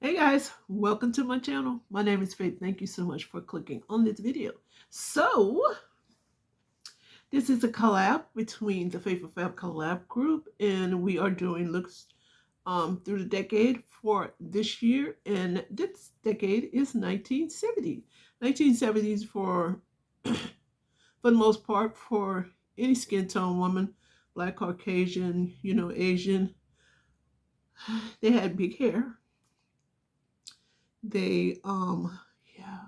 Hey guys, welcome to my channel. My name is Faith. Thank you so much for clicking on this video. So, this is a collab between the Faithful Fab Collab group, and we are doing looks through the decade for this year, and this decade is 1970. 1970s for the most part for any skin tone woman, Black, Caucasian, Asian. They had big hair. They yeah,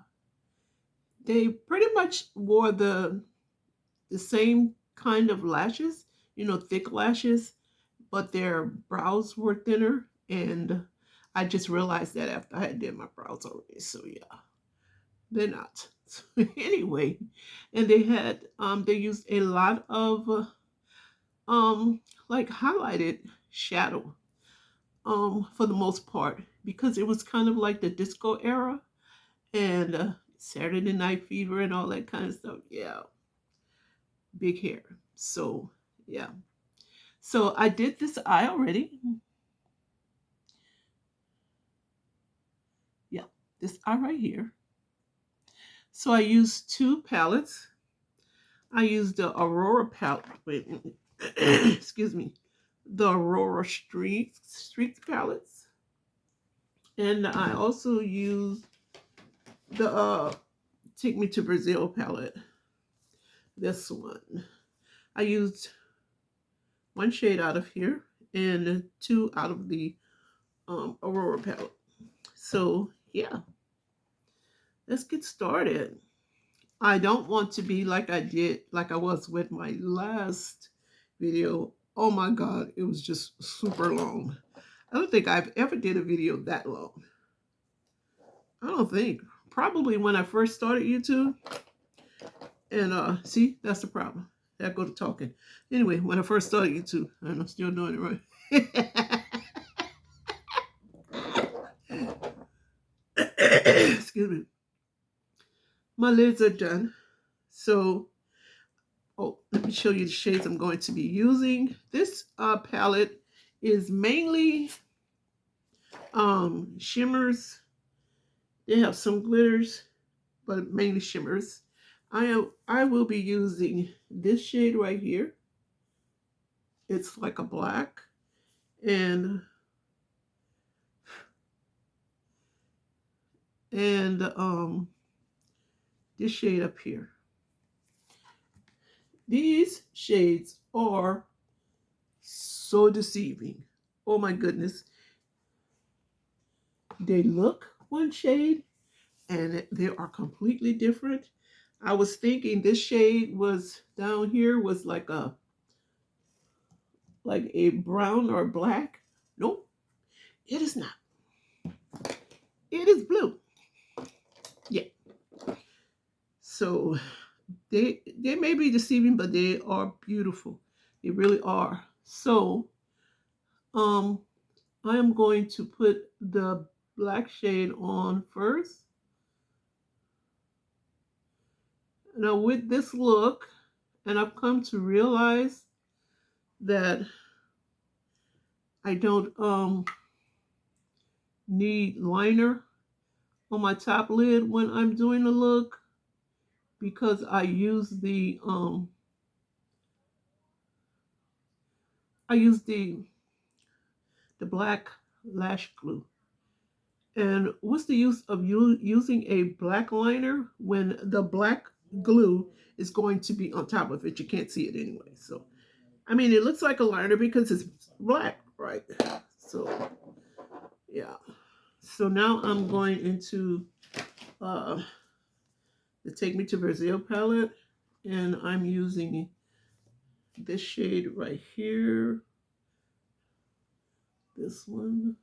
they pretty much wore the same kind of lashes, thick lashes, but their brows were thinner. And I just realized that after I had did my brows already. So yeah, they're not. Anyway, and they used a lot of like highlighted shadow for the most part because it was kind of like the disco era and Saturday Night Fever and all that kind of stuff. Yeah, big hair. So yeah. So I did this eye already. Yeah, this eye right here. So I used two palettes. I used the Aurora palette. Wait, excuse me. The Aurora Streaks palettes. And I also used the Take Me to Brazil palette. This one. I used one shade out of here and two out of the Aurora palette. So yeah, let's get started. I don't want to be like I was with my last video. Oh my God, it was just super long. I don't think I've ever did a video that long. I don't think. Probably when I first started YouTube. And see, that's the problem. I go to talking. Anyway, when I first started YouTube, and I'm still doing it right. Excuse me. My lids are done. So, let me show you the shades I'm going to be using. This palette is mainly shimmers. They have some glitters, but mainly shimmers. I will be using this shade right here. It's like a black, and this shade up here. These shades are so deceiving. Oh my goodness. They look one shade and they are completely different. I was thinking this shade was down here was like a brown or black. Nope, it is not. It is blue. Yeah. So they may be deceiving, but they are beautiful. They really are. So um I am going to put the black shade on first. Now with this look, and I've come to realize that I don't need liner on my top lid when I'm doing the look because I use the black lash glue. And what's the use of you using a black liner when the black glue is going to be on top of it? You can't see it anyway. So, I mean, it looks like a liner because it's black, right? So, yeah. So now I'm going into uh, the Take Me to Brazil palette, and I'm using this shade right here. This one.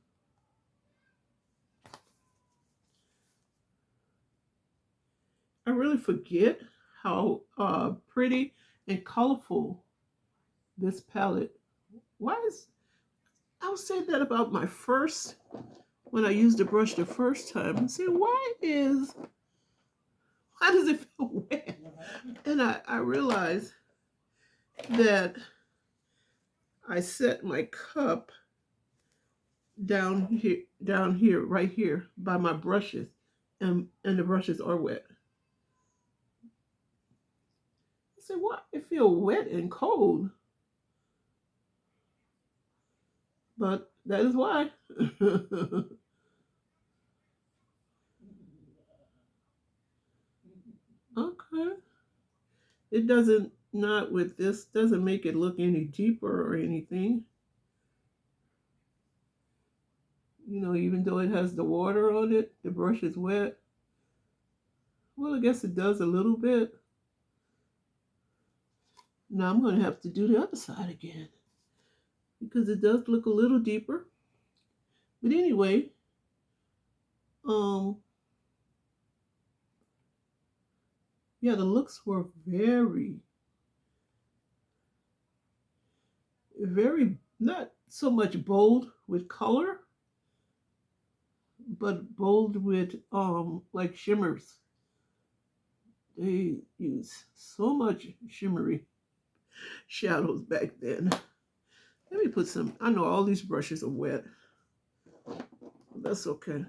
I really forget how pretty and colorful this palette. Why is I was saying that about my first when I used the brush the first time. I said, why does it feel wet? And I realized that I set my cup down here, right here by my brushes, and the brushes are wet. I said, what? It feels wet and cold. But that is why. Okay. It doesn't, not with this, doesn't make it look any deeper or anything. You know, even though it has the water on it, the brush is wet. Well, I guess it does a little bit. Now I'm going to have to do the other side again because it does look a little deeper. But anyway, um, yeah, the looks were very, very, not so much bold with color, but bold with like shimmers. They use so much shimmery shadows back then. Let me put some, I know all these brushes are wet. That's okay.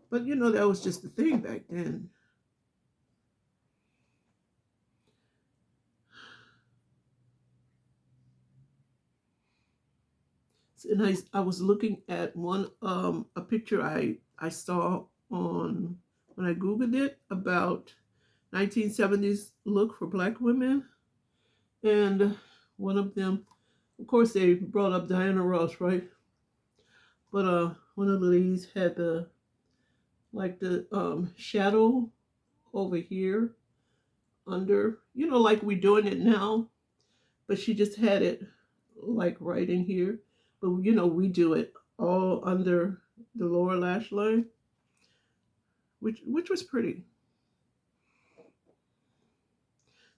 But you know, that was just the thing back then. And I was looking at one a picture I saw on when I googled it about 1970s look for black women, and one of them, of course, they brought up Diana Ross, right? But one of the ladies had the like the shadow over here under, you know, like we're doing it now, but she just had it like right in here. But you know, we do it all under the lower lash line, which was pretty.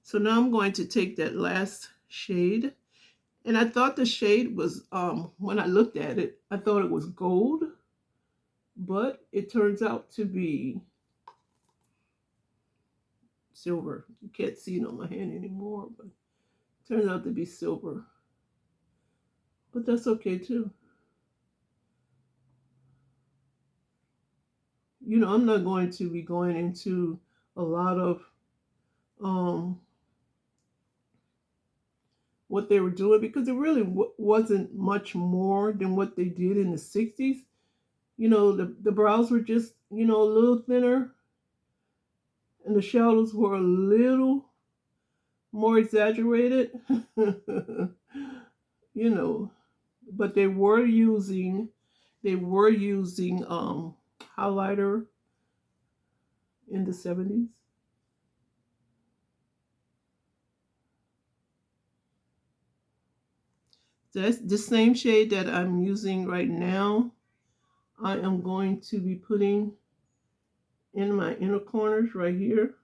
So now I'm going to take that last shade, and I thought the shade was when I looked at it, I thought it was gold, but it turns out to be silver. You can't see it on my hand anymore, but it turns out to be silver. But that's okay too. You know, I'm not going to be going into a lot of um, what they were doing because it really wasn't much more than what they did in the 60s. You know, the brows were just, you know, a little thinner and the shadows were a little more exaggerated. You know, but they were using highlighter in the 70s. That's the same shade that I'm using right now. I am going to be putting in my inner corners right here,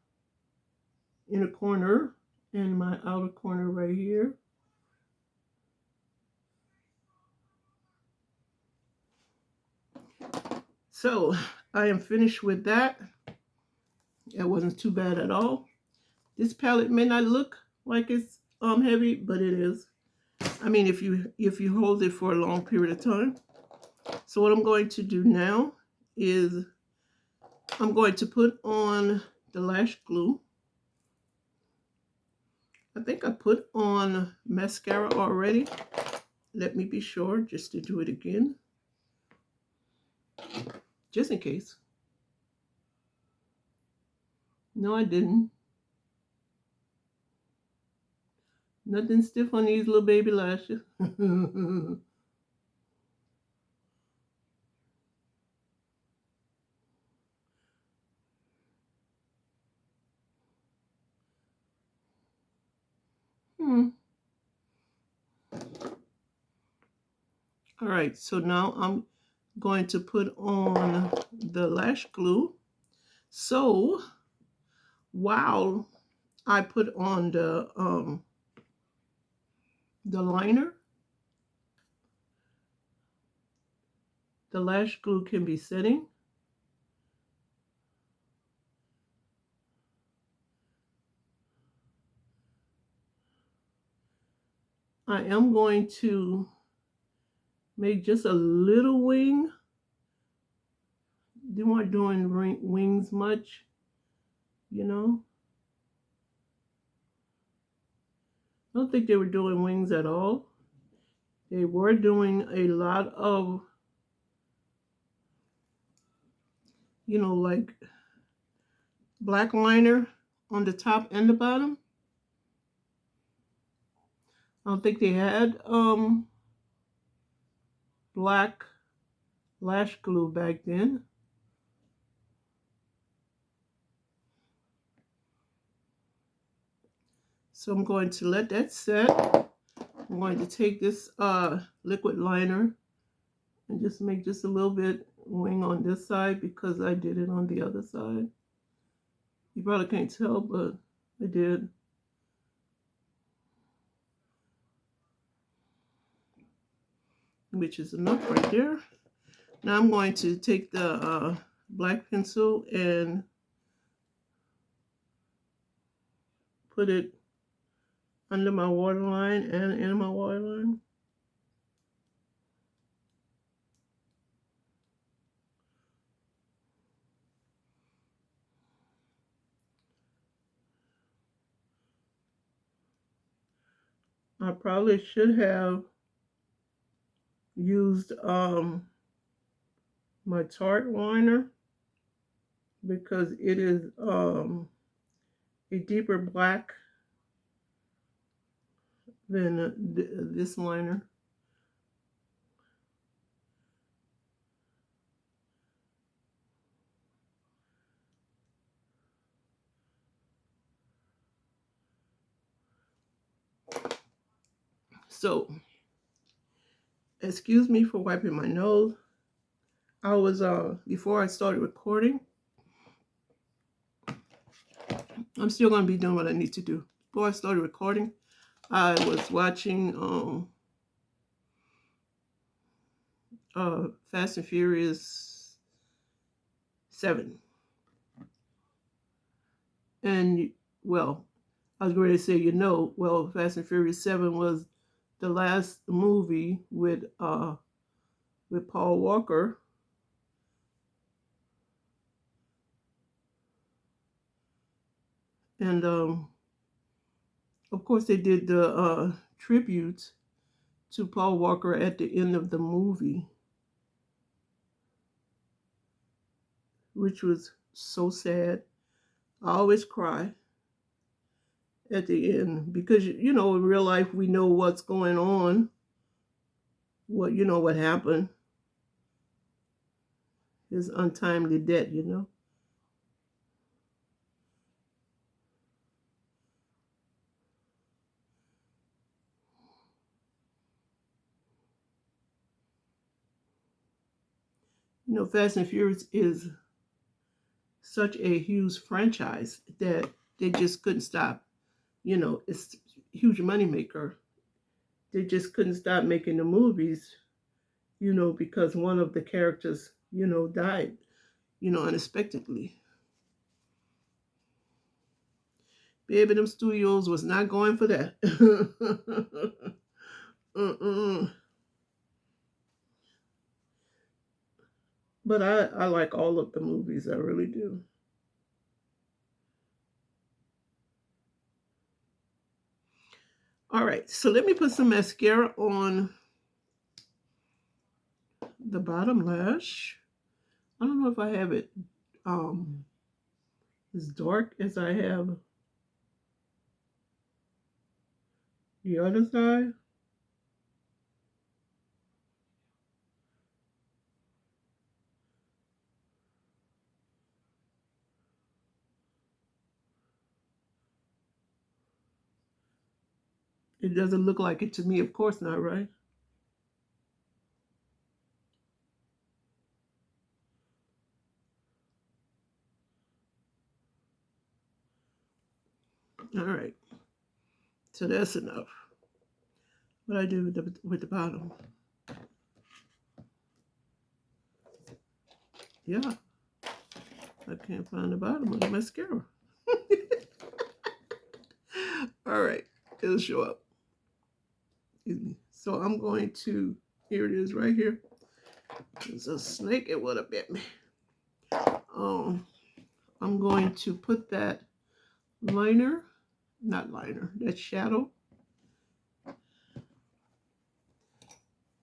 inner corner, and my outer corner right here. So I am finished with that. It wasn't too bad at all. This palette may not look like it's heavy, but it is. I mean, if you hold it for a long period of time. So what I'm going to do now is I'm going to put on the lash glue. I think I put on mascara already. Let me be sure just to do it again, just in case. No, I didn't. Nothing stiff on these little baby lashes. Hmm. All right, so now I'm going to put on the lash glue. So while I put on the liner, the lash glue can be setting. I am going to make just a little wing. They weren't doing wings much, you know. I don't think they were doing wings at all. They were doing a lot of, you know, like black liner on the top and the bottom. I don't think they had black lash glue back then. So I'm going to let that set. I'm going to take this liquid liner and just make just a little bit wing on this side because I did it on the other side. You probably can't tell, but I did. Which is enough right there. Now I'm going to take the black pencil and put it under my waterline and in my waterline. I probably should have used my Tarte liner because it is a deeper black than this liner. So, excuse me for wiping my nose. I was, before I started recording, I'm still going to be doing what I need to do. Before I started recording, I was watching Fast and Furious 7. And, well, I was going to say, you know, well, Fast and Furious 7 was the last movie with Paul Walker. And, of course, they did the tribute to Paul Walker at the end of the movie, which was so sad. I always cry at the end because, you know, in real life, we know what's going on, what, you know, what happened, his untimely death, you know. You know, Fast and Furious is such a huge franchise that they just couldn't stop. You know, it's a huge moneymaker. They just couldn't stop making the movies, you know, because one of the characters, you know, died, you know, unexpectedly. Baby, them studios was not going for that. But I like all of the movies, I really do. All right, so let me put some mascara on the bottom lash. I don't know if I have it as dark as I have the other side. It doesn't look like it to me, of course not, right? All right, so that's enough. What I do with the bottom. Yeah, I can't find the bottom of the mascara. All right, it'll show up. Excuse me. So I'm going to, here it is right here. There's a snake, it would have bit me. I'm going to put that liner, not liner, that shadow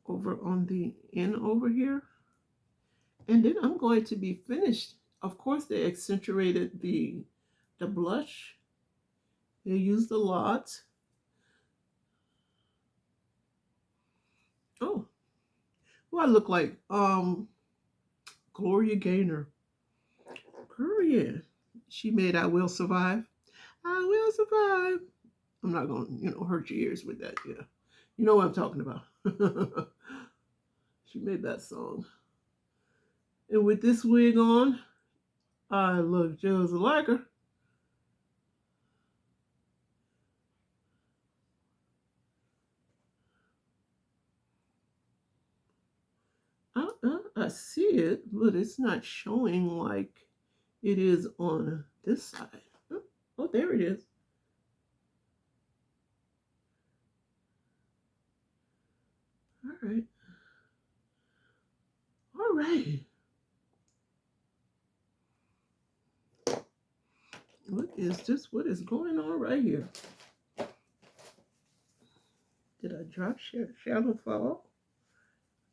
over on the end over here. And then I'm going to be finished. Of course, they accentuated the blush. They used a lot. Oh, who I look like? Gloria Gaynor. Girl, yeah. She made I Will Survive. I Will Survive. I'm not going to, hurt your ears with that. Yeah. You know what I'm talking about. She made that song. And with this wig on, I look just like her. I see it, but it's not showing like it is on this side. Oh, there it is. All right. All right. What is this? What is going on right here? Did I drop shadow fall?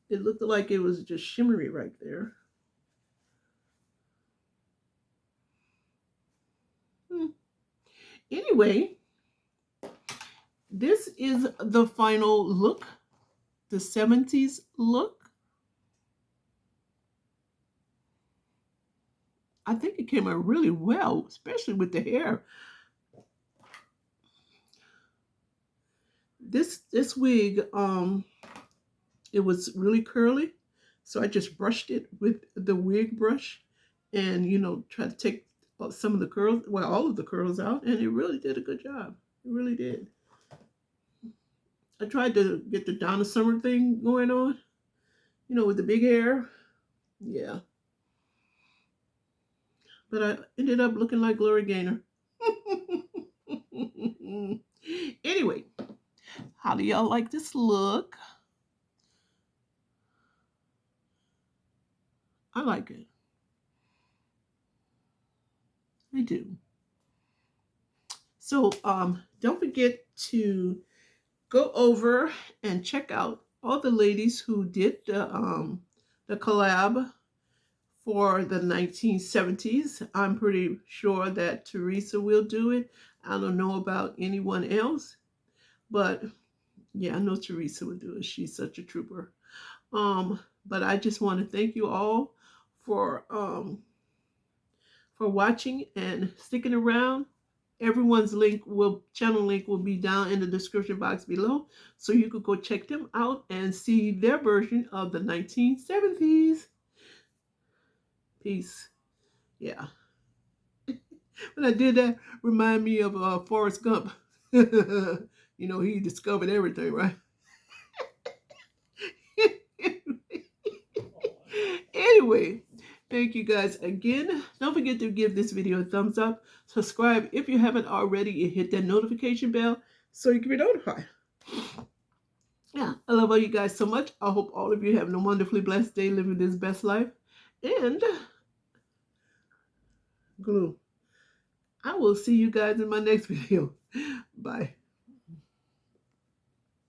It looked like it was just shimmery right there. Anyway, this is the final look, the 70s look. I think it came out really well, especially with the hair. This wig, it was really curly, so I just brushed it with the wig brush, and try to take some of the curls, well, all of the curls out, and it really did a good job. It really did. I tried to get the Donna Summer thing going on, with the big hair. Yeah. But I ended up looking like Gloria Gaynor. Anyway, how do y'all like this look? I like it. I do. So don't forget to go over and check out all the ladies who did the collab for the 1970s. I'm pretty sure that Theresa will do it. I don't know about anyone else, but yeah, I know Theresa would do it. She's such a trooper. But I just want to thank you all for watching and sticking around. Everyone's channel link will be down in the description box below, so you could go check them out and see their version of the 1970s. Peace. Yeah. When I did that, remind me of Forrest Gump. He discovered everything, right? Anyway, thank you guys again. Don't forget to give this video a thumbs up. Subscribe if you haven't already, and hit that notification bell so you can be notified. Yeah, I love all you guys so much. I hope all of you have a wonderfully blessed day living this best life. And glue. I will see you guys in my next video. Bye.